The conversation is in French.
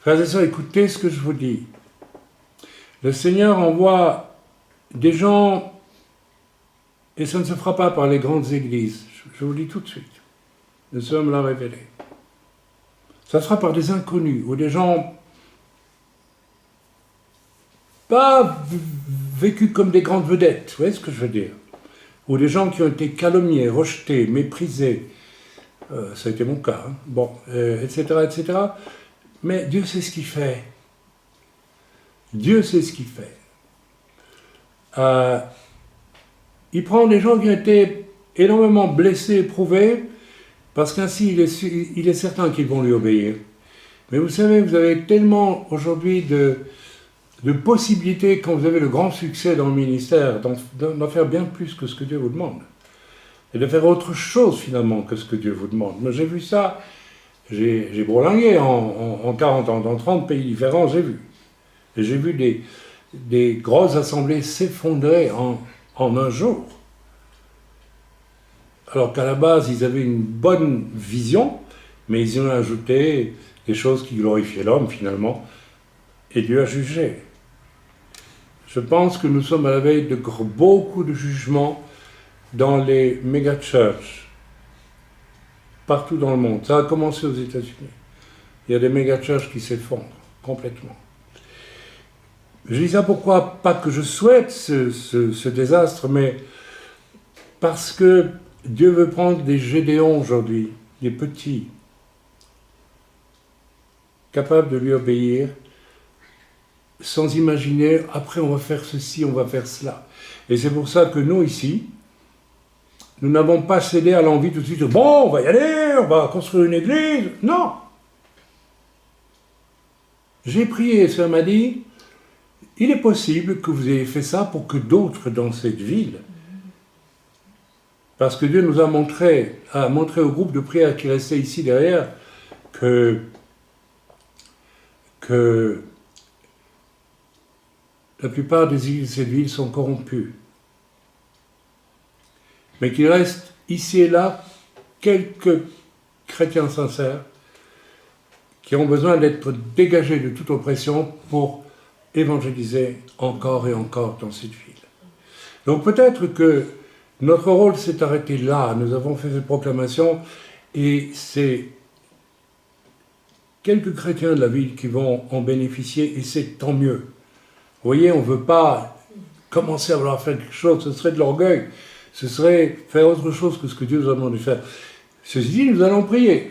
Frères et sœurs, écoutez ce que je vous dis. Le Seigneur envoie des gens, et ça ne se fera pas par les grandes églises. Je vous le dis tout de suite. Le Seigneur me l'a révélé. Ça sera par des inconnus, ou des gens pas vécus comme des grandes vedettes, vous voyez ce que je veux dire? Ou des gens qui ont été calomniés, rejetés, méprisés. Ça a été mon cas, hein. Bon, etc., etc. Mais Dieu sait ce qu'il fait. Dieu sait ce qu'il fait. Il prend des gens qui ont été énormément blessés, éprouvés, parce qu'ainsi il est certain qu'ils vont lui obéir. Mais vous savez, vous avez tellement aujourd'hui de possibilités, quand vous avez le grand succès dans le ministère, d'en faire bien plus que ce que Dieu vous demande. Et de faire autre chose finalement que ce que Dieu vous demande. Moi j'ai vu ça, j'ai bourlingué en 40 ans, dans 30 pays différents, j'ai vu. Et j'ai vu des grosses assemblées s'effondrer en un jour. Alors qu'à la base, ils avaient une bonne vision, mais ils y ont ajouté des choses qui glorifiaient l'homme finalement, et Dieu a jugé. Je pense que nous sommes à la veille de beaucoup de jugements dans les méga-churches, partout dans le monde. Ça a commencé aux États-Unis. Il y a des méga-churches qui s'effondrent complètement. Je dis ça pourquoi? Pas que je souhaite ce désastre, mais parce que Dieu veut prendre des Gédéons aujourd'hui, des petits, capables de lui obéir, sans imaginer, après on va faire ceci, on va faire cela. Et c'est pour ça que nous, ici, nous n'avons pas cédé à l'envie tout de suite, bon, on va y aller, on va construire une église. Non. J'ai prié et ça m'a dit, il est possible que vous ayez fait ça pour que d'autres dans cette ville, parce que Dieu nous a montré au groupe de prière qui restait ici derrière, que la plupart des églises de cette ville sont corrompues. Mais qu'il reste ici et là quelques chrétiens sincères qui ont besoin d'être dégagés de toute oppression pour évangéliser encore et encore dans cette ville. Donc peut-être que notre rôle s'est arrêté là, nous avons fait cette proclamation et c'est quelques chrétiens de la ville qui vont en bénéficier et c'est tant mieux. Vous voyez, on ne veut pas commencer à vouloir faire quelque chose, ce serait de l'orgueil, ce serait faire autre chose que ce que Dieu nous a demandé de faire. Ceci dit, nous allons prier.